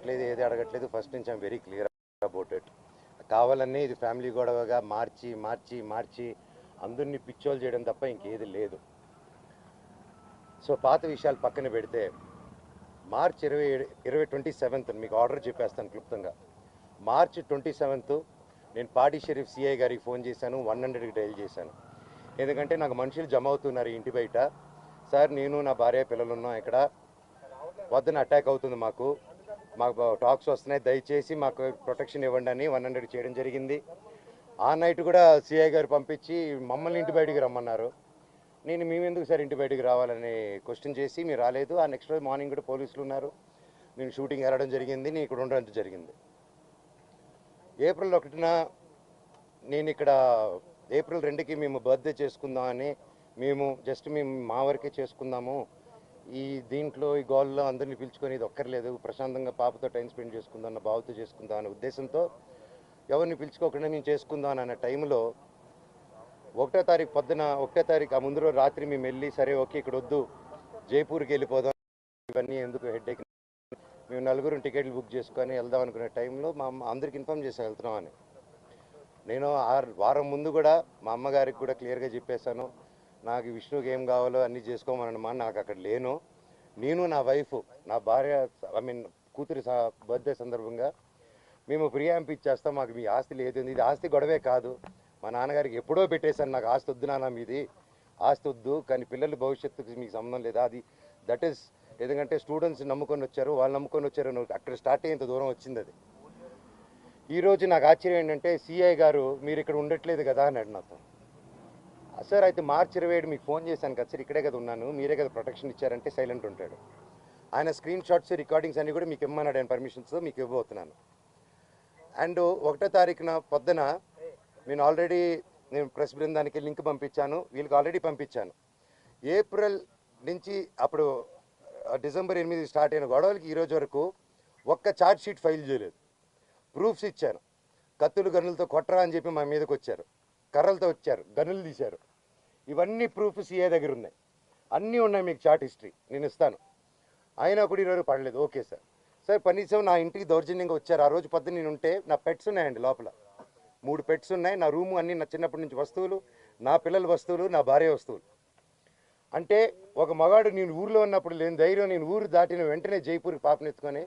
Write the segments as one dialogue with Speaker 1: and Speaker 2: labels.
Speaker 1: అడగట్లేదు, ఏది అడగట్లేదు. ఫస్ట్ నుంచి I'm very clear about it. కావాలనే ఇది ఫ్యామిలీ గొడవగా మార్చి మార్చి మార్చి అందరినీ పిచ్చోలు చేయడం తప్ప ఇంకేది లేదు. సో పాత విషయాలు పక్కన పెడితే మార్చ్ 27 మీకు ఆర్డర్ చెప్పేస్తాను క్లుప్తంగా. మార్చ్ 27 నేను పాడి షరీఫ్ సిఐ గారికి ఫోన్ చేశాను, 100కి డైల్ చేశాను. ఎందుకంటే నాకు మనుషులు జమ అవుతున్నారు ఇంటి బయట. సార్ నేను నా భార్య పిల్లలు ఉన్నాం ఇక్కడ, పొద్దున అటాక్ అవుతుంది, మాకు టాక్స్ వస్తున్నాయి, దయచేసి మాకు ప్రొటెక్షన్ ఇవ్వండి అని 100 చేయడం జరిగింది. ఆ నైట్ కూడా సిఐ గారు పంపించి మమ్మల్ని ఇంటి బయటికి రమ్మన్నారు. నేను మేమెందుకు సార్ ఇంటి బయటికి రావాలని క్వశ్చన్ చేసి మీరు రాలేదు. ఆ నెక్స్ట్ రోజు మార్నింగ్ కూడా పోలీసులు ఉన్నారు, నేను షూటింగ్ వెళ్ళడం జరిగింది, నేను ఇక్కడ ఉండడం జరిగింది. ఏప్రిల్ 1న నేను ఇక్కడ ఏప్రిల్ 2కి మేము బర్త్డే చేసుకుందామని మేము మా వరకే చేసుకుందాము, ఈ దీంట్లో ఈ గోల్లో అందరినీ పిలుచుకొని ఇది ఒక్కర్లేదు, ప్రశాంతంగా పాపతో టైం స్పెండ్ చేసుకుందాం అన్న బావతో చేసుకుందాం అనే ఉద్దేశంతో ఎవరిని పిలుచుకోకుండా నేను చేసుకుందాం అన్న టైంలో 1వ తారీఖు పొద్దున 1వ తారీఖు ఆ ముందు రోజు రాత్రి మేము వెళ్ళి సరే ఓకే ఇక్కడ వద్దు జైపూర్కి వెళ్ళిపోదాం, ఇవన్నీ ఎందుకు హెడ్ఏక్, మేము 4 టికెట్లు బుక్ చేసుకొని వెళ్దాం అనుకునే టైంలో మా అమ్మ అందరికి ఇన్ఫామ్ చేసి వెళ్తున్నామని. నేను వారం ముందు కూడా మా అమ్మగారికి కూడా క్లియర్గా చెప్పేశాను, నాకు విష్ణుకి ఏం కావాలో అన్నీ చేసుకోమనమ్మా, నాకు అక్కడ లేను. నేను నా వైఫ్ నా భార్య కూతురి బర్త్డే సందర్భంగా మేము ప్రియాంప్ ఇచ్చేస్తాం, మాకు మీ ఆస్తి లేదు, ఇది ఆస్తి గొడవే కాదు, మా నాన్నగారికి ఎప్పుడో పెట్టేశాను, నాకు ఆస్తి వద్దు నాన్న, మీది ఆస్తి వద్దు, కానీ పిల్లల భవిష్యత్తుకి మీకు సంబంధం లేదా, అది దట్ ఈస్ ఎందుకంటే స్టూడెంట్స్ నమ్ముకొని వచ్చారు, వాళ్ళు నమ్ముకొని వచ్చారు, అక్కడ స్టార్ట్ అయ్యేంత దూరం వచ్చింది అది. ఈరోజు నాకు ఆశ్చర్యం ఏంటంటే సిఐ గారు మీరు ఇక్కడ ఉండట్లేదు కదా అన్నాడు నాతో. సార్ అయితే మార్చి 27 మీకు ఫోన్ చేశాను కదా సార్, ఇక్కడే కదా ఉన్నాను, మీరే కదా ప్రొటెక్షన్ ఇచ్చారంటే సైలెంట్ ఉంటాడు. ఆయన స్క్రీన్ షాట్స్ రికార్డింగ్స్ అన్నీ కూడా మీకు ఇమ్మన్నాడు, ఆయన పర్మిషన్స్తో మీకు ఇవ్వబోతున్నాను. అండ్ 1వ తారీఖున పొద్దున నేను ప్రెస్ బృందానికి లింక్ పంపించాను, వీళ్ళకి ఆల్రెడీ పంపించాను. ఏప్రిల్ నుంచి అప్పుడు డిసెంబర్ 8 స్టార్ట్ అయిన గొడవలకి ఈరోజు వరకు ఒక్క ఛార్జ్ షీట్ ఫైల్ చేయలేదు. ప్రూఫ్స్ ఇచ్చాను, కత్తులు గన్నులతో కొట్టరా అని చెప్పి మా మీదకి వచ్చారు, కర్రలతో వచ్చారు, గన్నులు తీశారు, ఇవన్నీ ప్రూఫ్ సిఏ దగ్గర ఉన్నాయి, అన్నీ ఉన్నాయి, మీకు చార్ట్ హిస్టరీ నేను ఇస్తాను. అయినా కూడా ఈరోజు పడలేదు. ఓకే సార్, సార్ కనీసం నా ఇంటికి దౌర్జన్యంగా వచ్చారు, ఆ రోజు పొద్దున్న నేను ఉంటే నా పెట్స్ ఉన్నాయండి లోపల, 3 పెట్స్ ఉన్నాయి, నా రూము అన్నీ నా చిన్నప్పటి నుంచి వస్తువులు, నా పిల్లల వస్తువులు, నా భార్య వస్తువులు. అంటే ఒక మగాడు నేను ఊరిలో ఉన్నప్పుడు లేని ధైర్యం, నేను ఊరు దాటిన వెంటనే జైపూర్కి పాపనెత్తుకొని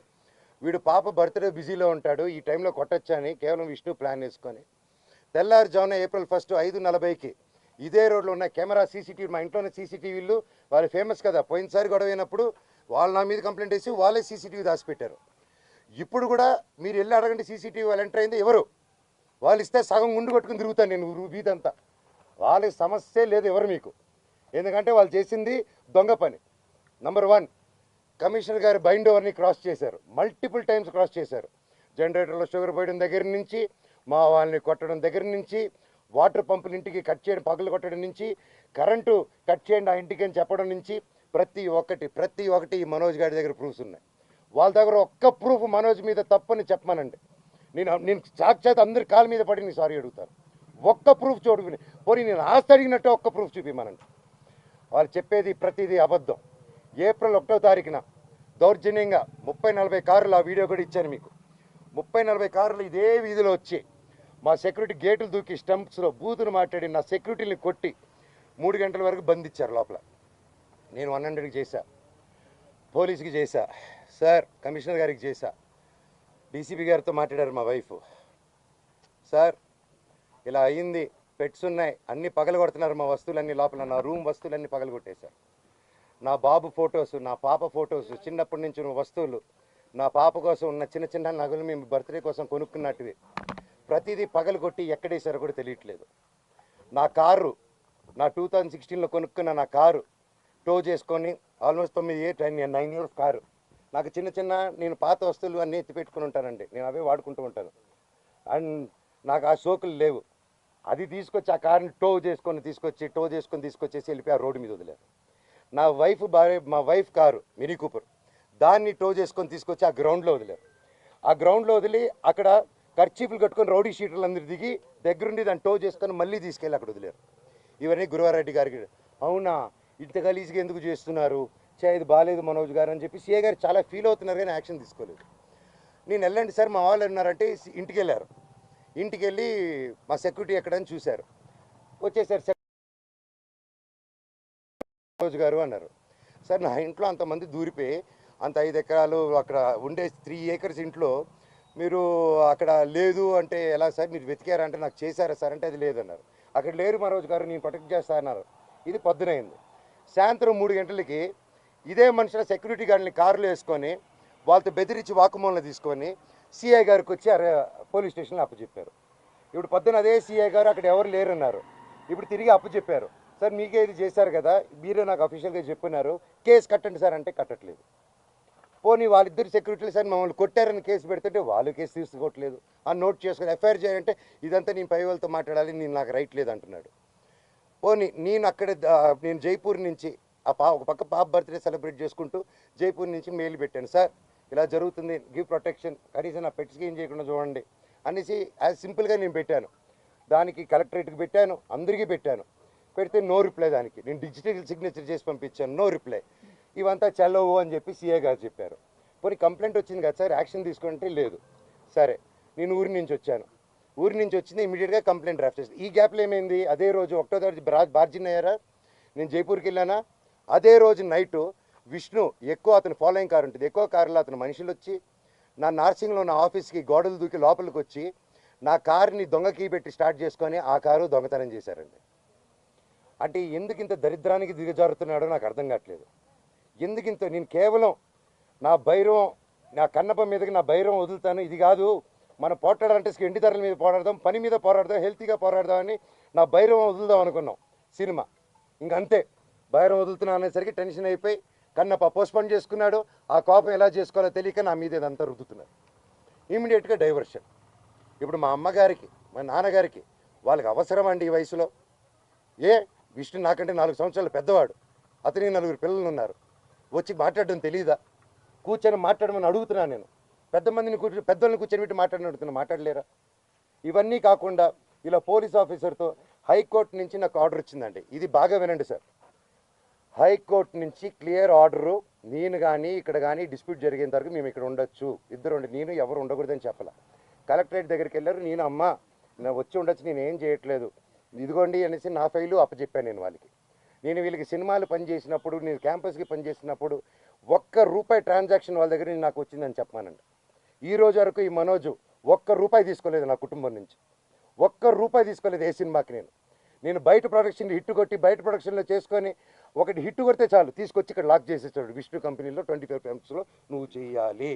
Speaker 1: వీడు పాప బర్త్డే బిజీలో ఉంటాడు, ఈ టైంలో కొట్టొచ్చా అని కేవలం విష్ణు ప్లాన్ వేసుకొని తెల్లారుజామున ఏప్రిల్ 1 5:40కి ఇదే రోడ్లో ఉన్న కెమెరా సీసీటీవీ, మా ఇంట్లోనే సీసీటీవీలు, వాళ్ళు ఫేమస్ కదా, పోయినసారి గొడవ అయినప్పుడు వాళ్ళు నా మీద కంప్లైంట్ వేసి వాళ్ళే సీసీటీవీ దాచిపెట్టారు. ఇప్పుడు కూడా మీరు వెళ్ళి అడగండి, సీసీటీవీ వాళ్ళు ఎంటర్ అయింది ఎవరు, వాళ్ళు ఇస్తే సగం గుండు కొట్టుకుని తిరుగుతాను నేను వీధంతా, వాళ్ళకి సమస్య లేదు ఎవరు మీకు, ఎందుకంటే వాళ్ళు చేసింది దొంగ పని. నంబర్ 1, కమిషనర్ గారు బైండ్ ఓవర్ని క్రాస్ చేశారు, మల్టిపుల్ టైమ్స్ క్రాస్ చేశారు. జనరేటర్లో షుగర్ పోయడం దగ్గర నుంచి, మా వాళ్ళని కొట్టడం దగ్గర నుంచి, వాటర్ పంపులు ఇంటికి కట్ చేయడం, పగలు కొట్టడం నుంచి, కరెంటు కట్ చేయండి ఆ ఇంటికి అని చెప్పడం నుంచి, ప్రతి ఒక్కటి ఈ మనోజ్ గారి దగ్గర ప్రూఫ్స్ ఉన్నాయి. వాళ్ళ దగ్గర ఒక్క ప్రూఫ్ మనోజ్ మీద తప్పని చెప్పమనండి, నేను సాక్షాత్ అందరి కాళ్ళ మీద పడి నేను సారీ అడుగుతాను. ఒక్క ప్రూఫ్ చూడుకుని పోనీ నేను ఆస్తి అడిగినట్టు ఒక్క ప్రూఫ్ చూపిమనండి. వాళ్ళు చెప్పేది ప్రతిదీ అబద్ధం. ఏప్రిల్ 1వ తారీఖున దౌర్జన్యంగా 30-40 కార్లు, ఆ వీడియో కూడా ఇచ్చాను మీకు, 30-40 కార్లు ఇదే వీధిలో వచ్చి మా సెక్యూరిటీ గేట్లు దూకి స్టంప్స్లో బూతులు మాట్లాడి నా సెక్యూరిటీని కొట్టి 3 గంటల వరకు బంధించారు లోపల. నేను 100కి చేశా, పోలీసుకి చేశా, సార్ కమిషనర్ గారికి చేశా, డీసీపీ గారితో మాట్లాడారు మా వైఫ్, సార్ ఇలా అయ్యింది, పెట్స్ ఉన్నాయి, అన్నీ పగలగొడుతున్నారు, మా వస్తువులన్నీ లోపల, నా రూమ్ వస్తువులన్నీ పగలగొట్టేశారు, నా బాబు ఫొటోస్, నా పాప ఫొటోస్, చిన్నప్పటి నుంచి ఉన్న వస్తువులు, నా పాప కోసం ఉన్న చిన్న చిన్న నగలు మేము బర్త్డే కోసం కొనుక్కున్నట్టువి ప్రతిదీ పగలగొట్టి ఎక్కడేశారో కూడా తెలియట్లేదు. నా కారు, నా 2016లో కొనుక్కున్న నా కారు టో చేసుకొని ఆల్మోస్ట్ 9 ఇయర్స్ కారు, నాకు చిన్న నేను పాత వస్తువులు అన్నీ ఎత్తి పెట్టుకుని ఉంటానండి, నేను అవే వాడుకుంటూ ఉంటాను, అండ్ నాకు ఆ సోకులు లేవు. అది తీసుకొచ్చి ఆ కార్ని టో చేసుకొని తీసుకొచ్చేసి వెళ్ళిపోయి ఆ రోడ్డు మీద వదిలేరు. నా మా వైఫ్ కారు మినీ కూపర్, దాన్ని టో చేసుకొని తీసుకొచ్చి ఆ గ్రౌండ్లో వదిలేరు. ఆ గ్రౌండ్లో వదిలి అక్కడ ఖర్చీపులు కట్టుకొని రౌడీ షీటర్లు అందరూ దిగి దగ్గరుండి దాన్ని టో చేసుకొని మళ్ళీ తీసుకెళ్ళి అక్కడ వదిలేరు. ఇవన్నీ గురువారెడ్డి గారికి, అవునా ఇంత గలీజ్గా ఎందుకు చేస్తున్నారు, ఇది బాగాలేదు మనోజ్ గారు అని చెప్పి సీఏ గారు చాలా ఫీల్ అవుతున్నారు, కానీ యాక్షన్ తీసుకోలేదు. నేను వెళ్ళండి సార్ మా వాళ్ళు ఉన్నారంటే ఇంటికి వెళ్ళారు. ఇంటికి వెళ్ళి మా సెక్యూరిటీ ఎక్కడని చూశారు. వచ్చేసారు రోజు గారు అన్నారు. సార్ నా ఇంట్లో అంతమంది దూరిపోయి అంత 5 ఎకరాలు అక్కడ ఉండే 3 acres ఇంట్లో మీరు అక్కడ లేదు అంటే ఎలా సార్, మీరు వెతికారా అంటే నాకు చేశారా సార్ అంటే అది లేదన్నారు. అక్కడ లేరు మనోజ్ గారు, నేను ప్రొటెక్ట్ చేస్తా అన్నారు. ఇది పొద్దునైంది. సాయంత్రం 3 గంటలకి ఇదే మనుషుల సెక్యూరిటీ గార్డ్ని కారులో వేసుకొని వాళ్ళతో బెదిరించి వాక్కుమూలన తీసుకొని సిఐ గారికి వచ్చి పోలీస్ స్టేషన్లో అప్పచెప్పారు. ఇప్పుడు పొద్దున అదే సిఐ గారు అక్కడ ఎవరు లేరన్నారు. ఇప్పుడు తిరిగి అప్పచెప్పారు. సార్ మీకే ఇది చేశారు కదా, మీరే నాకు అఫీషియల్గా చెప్పినారు, కేసు కట్టండి సార్ అంటే కట్టట్లేదు. పోనీ వాళ్ళిద్దరు సెక్యూరిటీలు సార్ మమ్మల్ని కొట్టారని కేసు పెడుతుంటే వాళ్ళు కేసు తీసుకోవట్లేదు. ఆ నోట్ చేసుకొని ఎఫ్ఐఆర్ చేయాలంటే ఇదంతా నేను పై వాళ్ళతో మాట్లాడాలి, నేను నాకు రైట్ లేదు అంటున్నాడు. పోనీ నేను అక్కడ నేను జైపూర్ నుంచి ఒక పక్క పాప బర్త్డే సెలబ్రేట్ చేసుకుంటూ జైపూర్ నుంచి మెయిల్ పెట్టాను, సార్ ఇలా జరుగుతుంది, గివ్ ప్రొటెక్షన్, కనీసం నా పెట్స్కి ఏం చేయకుండా చూడండి అనేసి యాజ్ సింపుల్గా నేను పెట్టాను. దానికి కలెక్టరేట్కి పెట్టాను, అందరికీ పెట్టాను. పెడితే నో రిప్లై. దానికి నేను డిజిటల్ సిగ్నేచర్ చేసి పంపించాను, నో రిప్లై. ఇవంతా చల్లవు అని చెప్పి సీఏ గారు చెప్పారు. పోనీ కంప్లైంట్ వచ్చింది కదా సార్, యాక్షన్ తీసుకుంటే లేదు. సరే, నేను ఊరి నుంచి వచ్చాను. ఊరి నుంచి వచ్చింది, ఇమీడియట్గా కంప్లైంట్ డ్రాఫ్ట్ చేసి ఈ గ్యాప్లో ఏమైంది, అదే రోజు 1వ తారీఖు బార్జిన్ అయ్యారా, నేను జైపూర్కి వెళ్ళానా, అదే రోజు నైటు విష్ణు ఎక్కువ అతను ఫాలోయింగ్ కారు ఉంటుంది, ఎక్కువ కారులో అతను మనుషులు వచ్చి నా నార్సింగ్లో నా ఆఫీస్కి గోడలు దూకి లోపలికి వచ్చి నా కారుని దొంగ కీ పెట్టి స్టార్ట్ చేసుకొని ఆ కారు దొంగతనం చేశారండి. అంటే ఎందుకు ఇంత దరిద్రానికి దిగజారుతున్నాడో నాకు అర్థం కావట్లేదు. ఎందుకింత నేను కేవలం నా భైరవం, నా కన్నప్ప మీదకి నా భైరవం వదులుతాను, ఇది కాదు మనం పోట్లాడాలంటే ఎండి ధరల మీద పోరాడదాం, పని మీద పోరాడదాం, హెల్తీగా పోరాడదామని నా భైరవం వదులుదాం అనుకున్నాం సినిమా. ఇంకంతే, భైరవం వదులుతున్నా అనేసరికి టెన్షన్ అయిపోయి కన్నప్ప పోస్ట్పోన్ చేసుకున్నాడు. ఆ కోపం ఎలా చేసుకోవాలో తెలియక నా మీద ఇదంతా రుద్దుతున్నారు. ఇమీడియట్గా డైవర్షన్. ఇప్పుడు మా అమ్మగారికి మా నాన్నగారికి వాళ్ళకి అవసరం అండి ఈ వయసులో. విష్ణు నాకంటే 4 సంవత్సరాలు పెద్దవాడు, అతనికి 4 పిల్లలు ఉన్నారు, వచ్చి మాట్లాడడం తెలియదా, కూర్చొని మాట్లాడమని అడుగుతున్నాను నేను. పెద్దమందిని పెద్దోళ్ళని కూర్చొని పెట్టి మాట్లాడిన మాట్లాడలేరా? ఇవన్నీ కాకుండా ఇలా పోలీస్ ఆఫీసర్తో హైకోర్టు నుంచి నాకు ఆర్డర్ వచ్చిందండి. ఇది బాగా వినండి సార్. హైకోర్టు నుంచి క్లియర్ ఆర్డరు, నేను కానీ ఇక్కడ కానీ డిస్ప్యూట్ జరిగేంత వరకు మేము ఇక్కడ ఉండొచ్చు, ఇద్దరు ఉండి, నేను ఎవరు ఉండకూడదని చెప్పాల. కలెక్టరేట్ దగ్గరికి వెళ్ళారు, నేను అమ్మ వచ్చి ఉండొచ్చు, నేను ఏం చేయట్లేదు, ఇదిగోండి అనేసి నా ఫైలు అప్పచెప్పాను నేను వాళ్ళకి. నేను వీళ్ళకి సినిమాలు పనిచేసినప్పుడు, నేను క్యాంపస్కి పనిచేసినప్పుడు ₹1 ట్రాన్సాక్షన్ వాళ్ళ దగ్గర నాకు వచ్చిందని చెప్పానండి. ఈ రోజు వరకు ఈ మనోజు ₹1 తీసుకోలేదు నా కుటుంబం నుంచి, ₹1 తీసుకోలేదు ఏ సినిమాకి. నేను బయట ప్రొడక్షన్ హిట్ కొట్టి బయట ప్రొడక్షన్లో చేసుకొని ఒకటి హిట్ కొడితే చాలు తీసుకొచ్చి ఇక్కడ లాక్ చేసేసాడు. విష్ణు కంపెనీలో 25 filmsలో నువ్వు చేయాలి,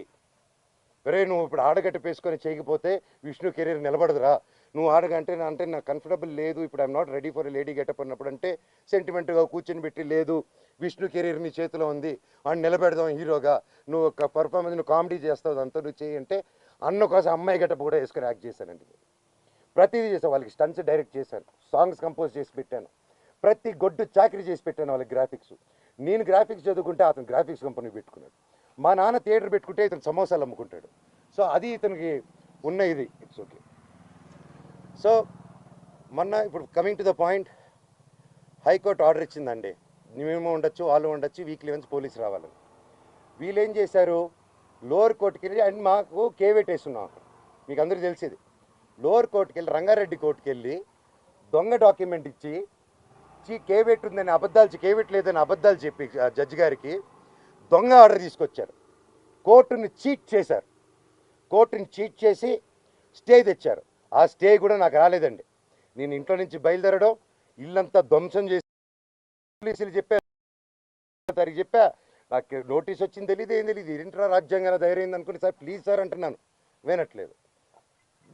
Speaker 1: వేరే నువ్వు ఇప్పుడు ఆడగట్ట పేసుకొని చేయకపోతే విష్ణు కెరీర్ నిలబడదురా, నువ్వు ఆడగంటే అంటే నాకు కంఫర్టబుల్ లేదు, ఇప్పుడు I'm not ready for lady getup అన్నప్పుడు అంటే సెంటిమెంట్గా కూర్చొని పెట్టి, లేదు విష్ణు కెరీర్ నీ చేతిలో ఉంది, వాడిని నిలబెడదాం హీరోగా, నువ్వు ఒక పర్ఫార్మెన్స్, నువ్వు కామెడీ చేస్తావు, అంతా నువ్వు చేయి అంటే అన్న కోసం అమ్మాయి గెటప్ కూడా వేసుకొని యాక్ట్ చేశానండి. ప్రతిదీ చేశాను. వాళ్ళకి స్టంట్స్ డైరెక్ట్ చేశాను, సాంగ్స్ కంపోజ్ చేసి పెట్టాను, ప్రతి గొడ్డు చాకరీ చేసి పెట్టాను వాళ్ళకి. గ్రాఫిక్స్, నేను గ్రాఫిక్స్ చదువుకుంటే అతను గ్రాఫిక్స్ కంపెనీ పెట్టుకున్నాడు. మా నాన్న థియేటర్ పెట్టుకుంటే ఇతను సమోసాలు అమ్ముకుంటాడు. సో అది ఇతనికి ఉన్న ఇది. It's okay. సో మొన్న ఇప్పుడు coming to the point, high court order ఇచ్చిందండి, మేము ఉండొచ్చు, వాళ్ళు ఉండొచ్చు, వీక్లీ వన్స్ పోలీసు రావాలని. వీళ్ళు ఏం చేశారు, లోవర్ కోర్టుకి వెళ్ళి, అండ్ మాకు కేవేట్ వేస్తున్నాం అక్కడ, మీకు అందరికీ తెలిసేది. లోవర్ కోర్టుకి వెళ్ళి, రంగారెడ్డి కోర్టుకి వెళ్ళి దొంగ డాక్యుమెంట్ ఇచ్చి కేవేట్ ఉందని అబద్ధాలు, కేవేట్ లేదని అబద్ధాలు చెప్పి జడ్జి గారికి దొంగ ఆర్డర్ తీసుకొచ్చారు. కోర్టుని చీట్ చేశారు. కోర్టుని చీట్ చేసి స్టే తెచ్చారు. ఆ స్టే కూడా నాకు రాలేదండి. నేను ఇంట్లో నుంచి బయలుదేరడం, ఇల్లంతా ధ్వంసం చేసి పోలీసులు చెప్పా, నాకు నోటీస్ వచ్చింది తెలియదు, ఏం తెలియదు, ఏంట్రా రాజ్యాంగం ధైర్యం అనుకుని, సార్ ప్లీజ్ సార్ అంటున్నాను, వినట్లేదు.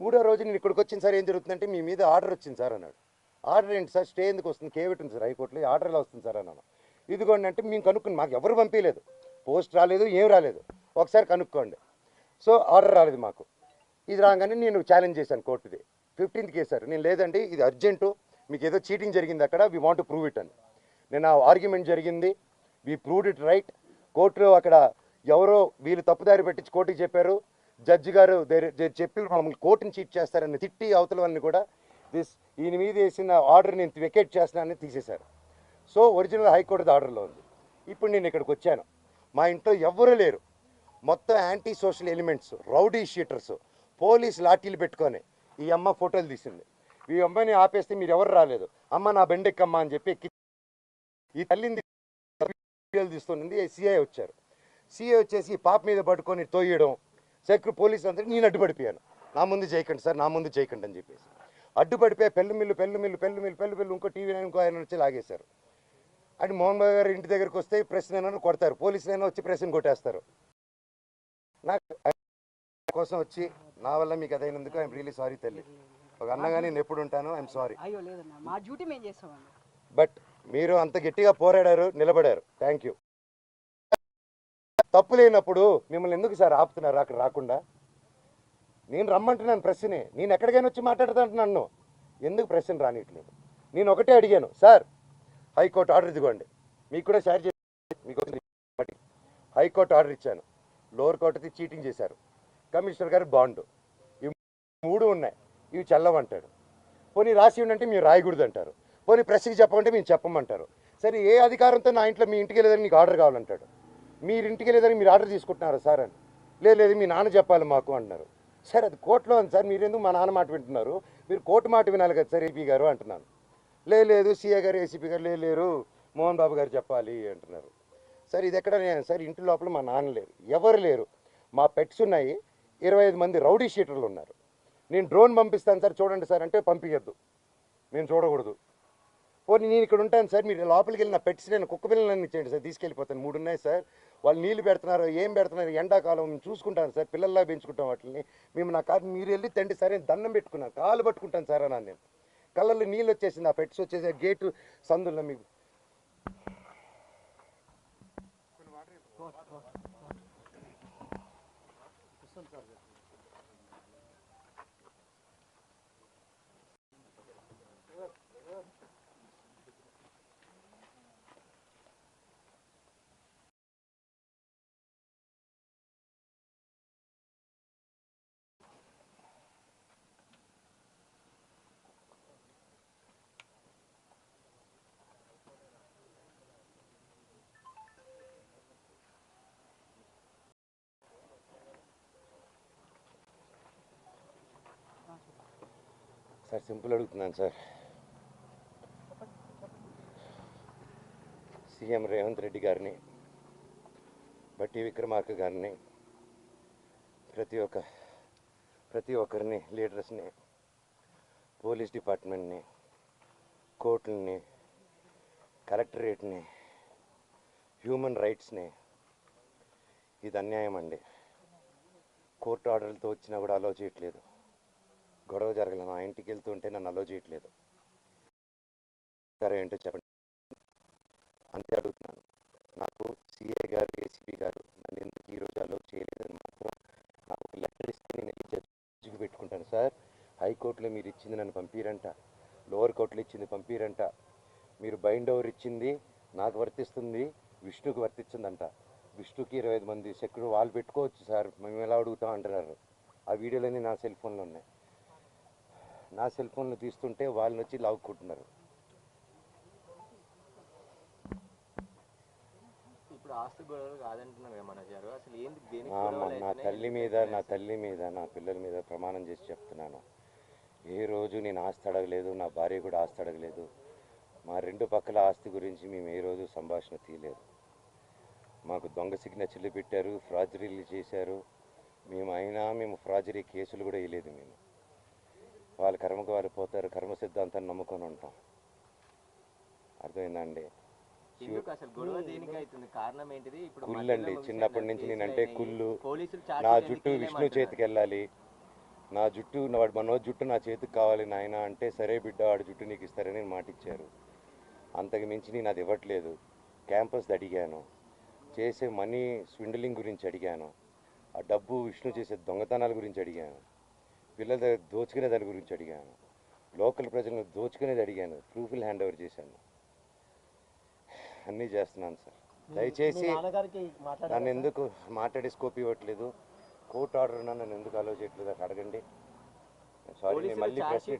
Speaker 1: 3వ రోజు నేను ఇక్కడికి వచ్చిన సార్ ఏం జరుగుతుందంటే, మీ మీద ఆర్డర్ వచ్చింది సార్ అన్నాడు. ఆర్డర్ ఏంటి సార్, స్టే ఎందుకు వస్తుంది, కేవేట్ ఉంది సార్ హైకోర్టులో, ఆర్డర్ ఎలా వస్తుంది సార్ అన్నాను. ఇదిగోండి అంటే మేము కనుక్కుని, మాకు ఎవరు పంపించలేదు, పోస్ట్ రాలేదు, ఏం రాలేదు, ఒకసారి కనుక్కోండి. సో ఆర్డర్ రాలేదు మాకు. ఇది రాగానే నేను ఛాలెంజ్ చేశాను కోర్టుది. 15th కేసారు. నేను లేదండి ఇది అర్జెంటు, మీకు ఏదో చీటింగ్ జరిగింది అక్కడ, we want to prove it అని. నేను ఆ ఆర్గ్యుమెంట్ జరిగింది, వీ ప్రూవ్డ్ ఇట్ రైట్. కోర్టులో అక్కడ ఎవరో వీళ్ళు తప్పుదారి పెట్టించి కోర్టుకి చెప్పారు. జడ్జి గారు చెప్పి మమ్మల్ని కోర్టుని చీట్ చేస్తారని తిట్టి అవతల వాళ్ళని కూడా ఈయన మీద వేసిన ఆర్డర్ నేను వెకేట్ చేస్తున్నానని తీసేశారు. సో ఒరిజినల్ హైకోర్టు ఆర్డర్లో ఉంది. ఇప్పుడు నేను ఇక్కడికి వచ్చాను, మా ఇంట్లో ఎవ్వరూ లేరు, మొత్తం antisocial elements, rowdy sheeters, police లాఠీలు పెట్టుకొని ఈ అమ్మ ఫోటోలు తీసింది. ఈ అమ్మాయిని ఆపేస్తే మీరు ఎవరు రాలేదు, అమ్మ నా బెండెక్కమ్మ అని చెప్పి ఈ తల్లిని తీస్తుంది. సిఐ వచ్చారు. సిఐ వచ్చేసి ఈ పాప మీద పట్టుకొని తోయడం, పోలీసులు అందరూ నేను అడ్డుపడిపోయాను. నా ముందు చేయకండి సార్, నా ముందు చేయకండి అని చెప్పేసి అడ్డుపడిపోయి పెళ్ళు మిల్లు ఇంకో టీవీ ఇంకో ఆయన వచ్చి లాగేశారు. అంటే మోహన్ బాబు గారు ఇంటి దగ్గరికి వస్తే ప్రెస్నైనా కొడతారు, పోలీసులైనా వచ్చి ప్రెస్ని కొట్టేస్తారు. నాకు కోసం వచ్చి నా వల్ల మీకు అదైనందుకు ఐఎమ్ రియలీ సారీ తల్లి. ఒక అన్నగా నేను ఎప్పుడు ఉంటాను, ఐఎమ్ సారీ. బట్ మీరు అంత గట్టిగా పోరాడారు, నిలబడారు, థ్యాంక్ యూ. తప్పు లేనప్పుడు మిమ్మల్ని ఎందుకు సార్ ఆపుతున్నారు అక్కడ రాకుండా? నేను రమ్మంటున్నాను ప్రెస్ని, నేను ఎక్కడికైనా వచ్చి మాట్లాడుతుంటున్నాను, ఎందుకు ప్రెస్ని రానిట్లేదు? నేను ఒకటే అడిగాను, సార్ హైకోర్టు ఆర్డర్ ఇదిగోండి, మీకు కూడా షేర్ చేసి మీకు హైకోర్టు ఆర్డర్ ఇచ్చాను, లోవర్ కోర్టుది చీటింగ్ చేశారు, కమిషనర్ గారు బాండు, ఇవి 3 ఉన్నాయి, ఇవి చల్లవంటాడు. పోనీ రాసి ఉండంటే మీరు రాయకూడదు అంటారు, పోనీ ప్రెస్కి చెప్పమంటే మేము చెప్పమంటారు. సరే ఏ అధికారంతో నా ఇంట్లో మీ ఇంటికి వెళ్ళేదని మీకు ఆర్డర్ కావాలంటాడు, మీరు ఇంటికి వెళ్ళేదని మీరు ఆర్డర్ తీసుకుంటున్నారా సార్ అని? లేదు మీ నాన్న చెప్పాలి మాకు అంటున్నారు. సార్ అది కోర్టులో ఉంది సార్, మీరు ఎందుకు మా నాన్న మాట వింటున్నారు? మీరు కోర్టు మాట వినాలి కదా సార్ ఏపీ గారు అంటున్నాను. లేదు సిఏ గారు ఏసీపీ గారు లేరు, మోహన్ బాబు గారు చెప్పాలి అంటున్నారు. సార్ ఇది ఎక్కడ సార్? ఇంటి లోపల మా నాన్న లేరు, ఎవరు లేరు, మా పెట్స్ ఉన్నాయి, 25 మంది రౌడీ షీటర్లు ఉన్నారు. నేను డ్రోన్ పంపిస్తాను సార్ చూడండి సార్ అంటే పంపించద్దు, మేము చూడకూడదు. పోనీ నేను ఇక్కడ ఉంటాను సార్, మీరు లోపలికి వెళ్ళిన పెట్స్ నేను కుక్క పిల్లలన్నీ ఇచ్చేయండి సార్, తీసుకెళ్ళిపోతాను. 3 ఉన్నాయి సార్, వాళ్ళు నీళ్ళు పెడుతున్నారు, ఏం పెడుతున్నారు, ఎండాకాలం మేము చూసుకుంటాను సార్, పిల్లల్లా పెంచుకుంటాం వాటిని, మేము నా కాదు మీరు వెళ్ళి తండ్రి సరే దండం పెట్టుకున్నాను, కాలు పట్టుకుంటాను సార్ అన్నాను. నేను కళ్ళల్లో నీళ్ళు వచ్చేసింది, ఆ పెట్స్ వచ్చేసి గేటు సందుల్లో మీకు సార్ సింపుల్ అడుగుతున్నాను సార్. సీఎం రేవంత్ రెడ్డి గారిని, బట్టి విక్రమార్క గారిని, ప్రతి ఒక్కరిని, లీడర్స్ని, పోలీస్ డిపార్ట్మెంట్ని, కోర్టులని, కలెక్టరేట్ని, హ్యూమన్ రైట్స్ని, ఇది అన్యాయం అండి. కోర్టు ఆర్డర్లతో వచ్చినా కూడా అలో చేయట్లేదు, గొడవ జరగలేదు, నా ఇంటికి వెళ్తుంటే నన్ను అలో చేయట్లేదు. సరే ఏంటో చెప్పండి, అంతే అడుగుతున్నాను. నాకు సిఏ గారు ఏసీపీ గారు నన్ను ఎందుకు ఈరోజు అలో చేయలేదని మాత్రం నాకు ఒక లెటర్ ఇస్తే నేను జడ్జికి పెట్టుకుంటాను సార్. హైకోర్టులో మీరు ఇచ్చింది నన్ను పంపిరంట, లోవర్ కోర్టులో ఇచ్చింది పంపిరంట, మీరు బైండ్ ఓవర్ ఇచ్చింది నాకు వర్తిస్తుంది, విష్ణుకి వర్తిస్తుందంట. విష్ణుకి 25 మంది సెక్యూరిటీ వాళ్ళు పెట్టుకోవచ్చు సార్, మేము ఎలా అడుగుతాం అంటున్నారు. ఆ వీడియోలన్నీ నా సెల్ ఫోన్లో ఉన్నాయి, నా సెల్ ఫోన్లో తీస్తుంటే వాళ్ళని వచ్చి లాక్కుంటున్నారు. నా తల్లి మీద నా పిల్లల మీద ప్రమాణం చేసి చెప్తున్నాను, ఏ రోజు నేను ఆస్తి అడగలేదు, నా భార్య కూడా ఆస్తి అడగలేదు. మా 2 పక్కల ఆస్తి గురించి మేము ఏ రోజు సంభాషణ తీయలేదు. మాకు దొంగ సిగ్నేచర్లు పెట్టారు, ఫ్రాజరీలు చేశారు, మేము ఫ్రాజరీ కేసులు కూడా వేయలేదు. మేము వాళ్ళ కర్మకు వాళ్ళు పోతారు, కర్మ సిద్ధాంతాన్ని నమ్ముకొని ఉంటాం. అర్థమైందండి? కుళ్ళండి, చిన్నప్పటి నుంచి నేనంటే కుళ్ళు. నా జుట్టు విష్ణు చేతికి వెళ్ళాలి, నా జుట్టు మనోజ్ జుట్టు నా చేతికి కావాలి నాయన అంటే, సరే బిడ్డ వాడి జుట్టు నీకు ఇస్తారని మాటిచ్చారు. అంతకు మించి నేను అది ఇవ్వట్లేదు. క్యాంపస్ అడిగాను, చేసే మనీ స్విండలింగ్ గురించి అడిగాను, ఆ డబ్బు విష్ణు చేసే దొంగతనాల గురించి అడిగాను, పిల్లల దగ్గర దోచుకునే దాని గురించి అడిగాను, లోకల్ ప్రజలను దోచుకునేది అడిగాను, ప్రూఫ్లు హ్యాండ్ ఓవర్ చేశాను, అన్నీ చేస్తున్నాను సార్. దయచేసి నన్ను ఎందుకు మాట్లాడే స్కోప్ ఇవ్వట్లేదు, కోర్టు ఆర్డర్ నన్ను ఎందుకు అలో చేయట్లేదు అడగండి. సారీ, నేను మళ్ళీ ప్రశ్న